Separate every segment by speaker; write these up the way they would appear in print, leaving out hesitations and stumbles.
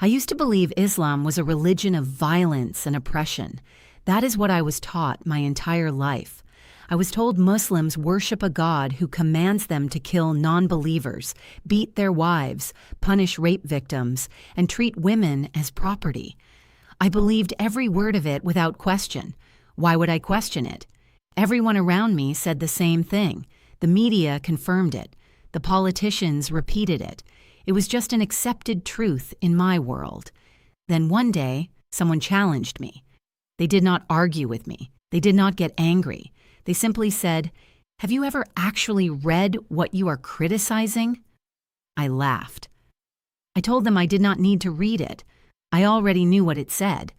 Speaker 1: I used to believe Islam was a religion of violence and oppression. That is what I was taught my entire life. I was told Muslims worship a God who commands them to kill non-believers, beat their wives, punish rape victims, and treat women as property. I believed every word of it without question. Why would I question it? Everyone around me said the same thing. The media confirmed it. The politicians repeated it. It was just an accepted truth in my world. Then one day, someone challenged me. They did not argue with me. They did not get angry. They simply said, "Have you ever actually read what you are criticizing?" I laughed. I told them I did not need to read it. I already knew what it said.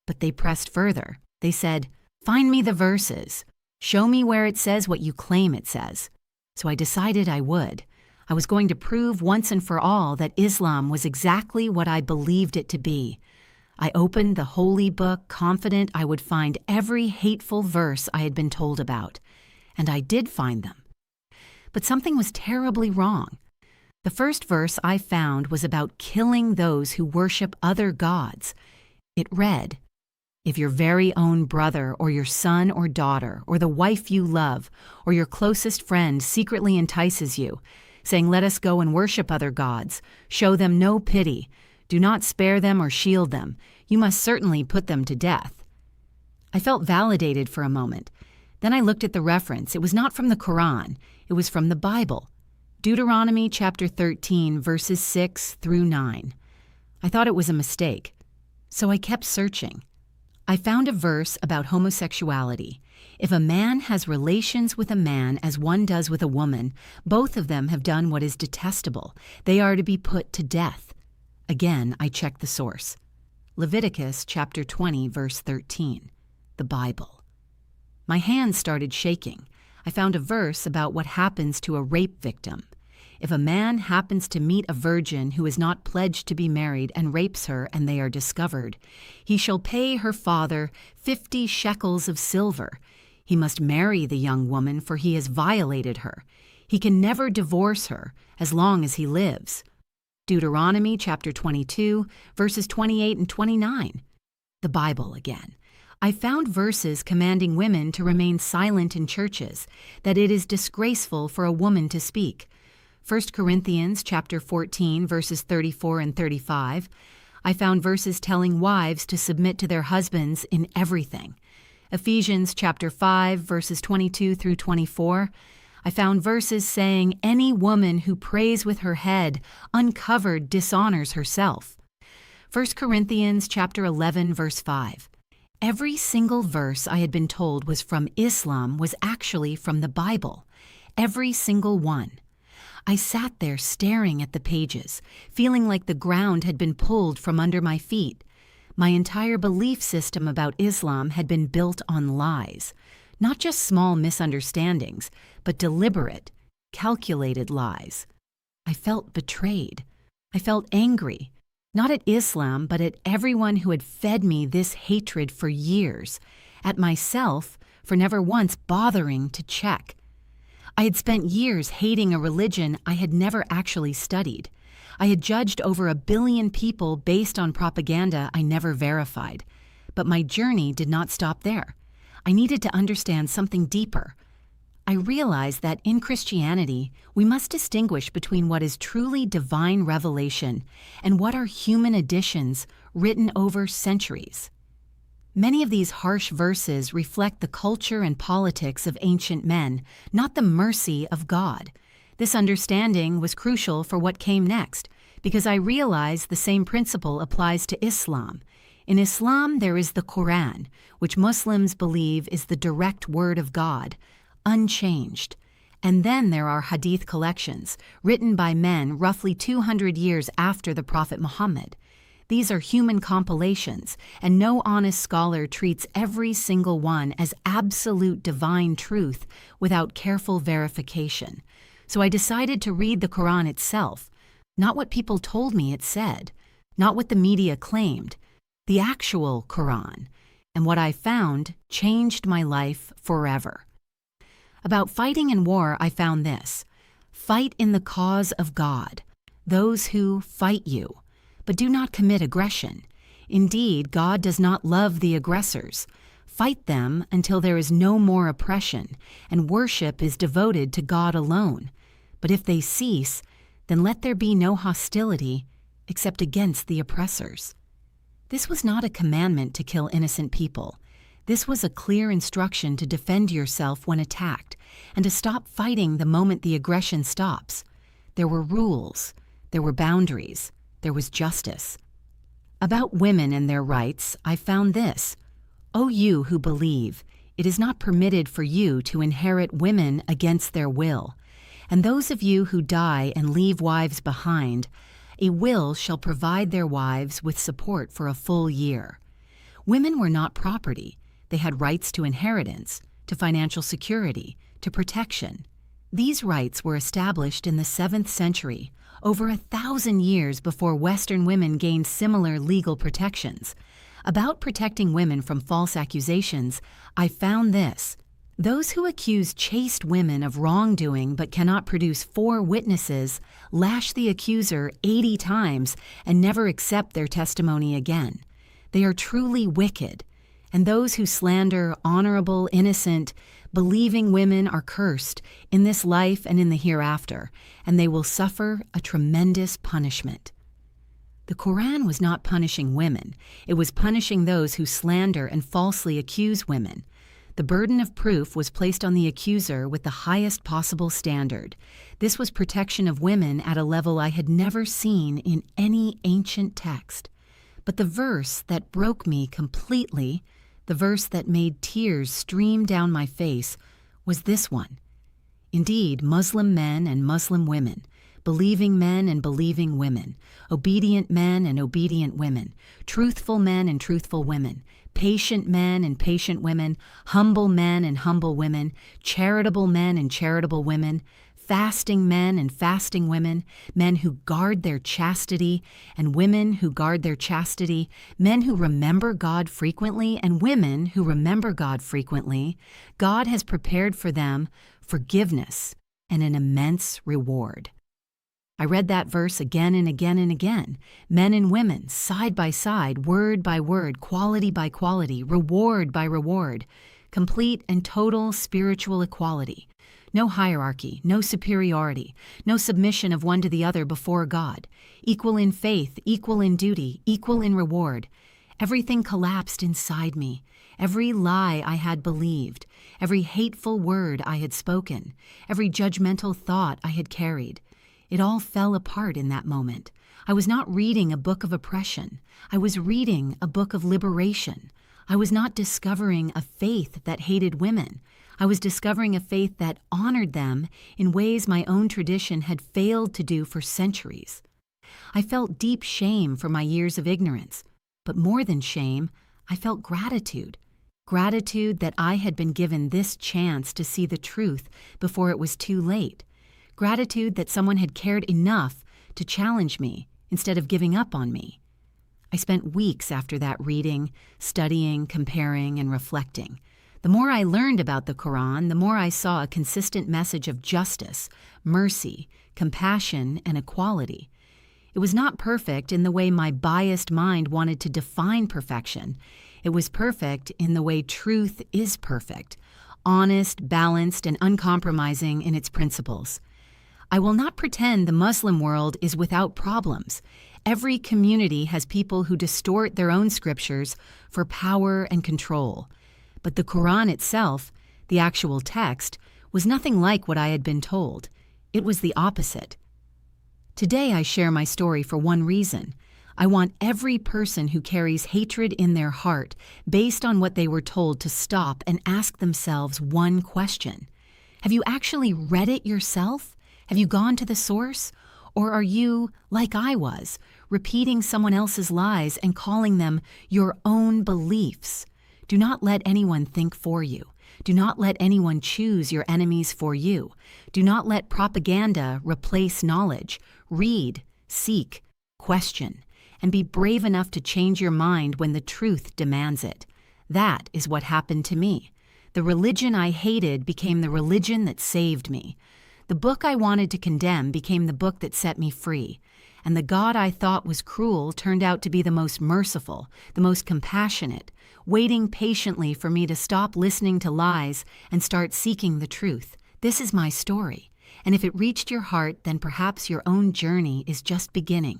Speaker 1: But they pressed further. They said, "Find me the verses. Show me where it says what you claim it says." So I decided I would. I was going to prove once and for all that Islam was exactly what I believed it to be. I opened the holy book confident I would find every hateful verse I had been told about. And I did find them. But something was terribly wrong. The first verse I found was about killing those who worship other gods. It read, "If your very own brother or your son or daughter or the wife you love or your closest friend secretly entices you, saying, 'Let us go and worship other gods,' show them no pity. Do not spare them or shield them. You must certainly put them to death." I felt validated for a moment. Then I looked at the reference. It was not from the Quran. It was from the Bible. Deuteronomy chapter 13, verses 6 through 9. I thought it was a mistake. So I kept searching. I found a verse about homosexuality. If a man has relations with a man as one does with a woman, both of them have done what is detestable. They are to be put to death. Again, I checked the source. Leviticus chapter 20, verse 13. The Bible. My hands started shaking. I found a verse about what happens to a rape victim. If a man happens to meet a virgin who is not pledged to be married and rapes her and they are discovered, he shall pay her father 50 shekels of silver. He must marry the young woman, for he has violated her. He can never divorce her as long as he lives. Deuteronomy chapter 22, verses 28 and 29. The Bible again. I found verses commanding women to remain silent in churches, that it is disgraceful for a woman to speak. 1 Corinthians chapter 14, verses 34 and 35. I found verses telling wives to submit to their husbands in everything. Ephesians chapter 5, verses 22 through 24. I found verses saying any woman who prays with her head uncovered dishonors herself. 1 Corinthians chapter 11, verse 5. Every single verse I had been told was from Islam was actually from the Bible. Every single one. I sat there staring at the pages, feeling like the ground had been pulled from under my feet. My entire belief system about Islam had been built on lies. Not just small misunderstandings, but deliberate, calculated lies. I felt betrayed. I felt angry, not at Islam, but at everyone who had fed me this hatred for years, at myself for never once bothering to check. I had spent years hating a religion I had never actually studied. I had judged over 1 billion people based on propaganda I never verified. But my journey did not stop there. I needed to understand something deeper. I realized that in Christianity, we must distinguish between what is truly divine revelation and what are human additions written over centuries. Many of these harsh verses reflect the culture and politics of ancient men, not the mercy of God. This understanding was crucial for what came next, because I realized the same principle applies to Islam. In Islam, there is the Quran, which Muslims believe is the direct word of God, unchanged. And then there are hadith collections, written by men roughly 200 years after the Prophet Muhammad. These are human compilations, and no honest scholar treats every single one as absolute divine truth without careful verification. So I decided to read the Quran itself, not what people told me it said, not what the media claimed, the actual Quran. And what I found changed my life forever. About fighting in war, I found this: fight in the cause of God, those who fight you. but do not commit aggression. Indeed, God does not love the aggressors. Fight them until there is no more oppression, and worship is devoted to God alone. But if they cease, then let there be no hostility except against the oppressors. This was not a commandment to kill innocent people. This was a clear instruction to defend yourself when attacked, and to stop fighting the moment the aggression stops. There were rules, there were boundaries, there was justice. About women and their rights, I found this. O you who believe, it is not permitted for you to inherit women against their will. And those of you who die and leave wives behind, a will shall provide their wives with support for a full year. Women were not property. They had rights to inheritance, to financial security, to protection. These rights were established in the 7th century, over 1,000 years before Western women gained similar legal protections. About protecting women from false accusations, I found this. Those who accuse chaste women of wrongdoing but cannot produce 4 witnesses lash the accuser 80 times and never accept their testimony again. They are truly wicked. And those who slander honorable, innocent, believing women are cursed in this life and in the hereafter, and they will suffer a tremendous punishment. The Quran was not punishing women. It was punishing those who slander and falsely accuse women. The burden of proof was placed on the accuser with the highest possible standard. This was protection of women at a level I had never seen in any ancient text. But the verse that broke me completely, the verse that made tears stream down my face, was this one. Indeed, Muslim men and Muslim women, believing men and believing women, obedient men and obedient women, truthful men and truthful women, patient men and patient women, humble men and humble women, charitable men and charitable women, fasting men and fasting women, men who guard their chastity and women who guard their chastity, men who remember God frequently and women who remember God frequently, God has prepared for them forgiveness and an immense reward. I read that verse again and again and again. Men and women, side by side, word by word, quality by quality, reward by reward, complete and total spiritual equality. No hierarchy, no superiority, no submission of one to the other before God. Equal in faith, equal in duty, equal in reward. Everything collapsed inside me. Every lie I had believed, every hateful word I had spoken, every judgmental thought I had carried. It all fell apart in that moment. I was not reading a book of oppression. I was reading a book of liberation. I was not discovering a faith that hated women. I was discovering a faith that honored them in ways my own tradition had failed to do for centuries. I felt deep shame for my years of ignorance, but more than shame, I felt gratitude. Gratitude that I had been given this chance to see the truth before it was too late. Gratitude that someone had cared enough to challenge me instead of giving up on me. I spent weeks after that reading, studying, comparing, and reflecting. The more I learned about the Quran, the more I saw a consistent message of justice, mercy, compassion, and equality. It was not perfect in the way my biased mind wanted to define perfection. It was perfect in the way truth is perfect, honest, balanced, and uncompromising in its principles. I will not pretend the Muslim world is without problems. Every community has people who distort their own scriptures for power and control. But the Quran itself, the actual text, was nothing like what I had been told. It was the opposite. Today I share my story for one reason. I want every person who carries hatred in their heart based on what they were told to stop and ask themselves one question. Have you actually read it yourself? Have you gone to the source? Or are you, like I was, repeating someone else's lies and calling them your own beliefs? Do not let anyone think for you. Do not let anyone choose your enemies for you. Do not let propaganda replace knowledge. Read, seek, question, and be brave enough to change your mind when the truth demands it. That is what happened to me. The religion I hated became the religion that saved me. The book I wanted to condemn became the book that set me free. and the God I thought was cruel turned out to be the most merciful, the most compassionate, waiting patiently for me to stop listening to lies and start seeking the truth. This is my story, and if it reached your heart, then perhaps your own journey is just beginning.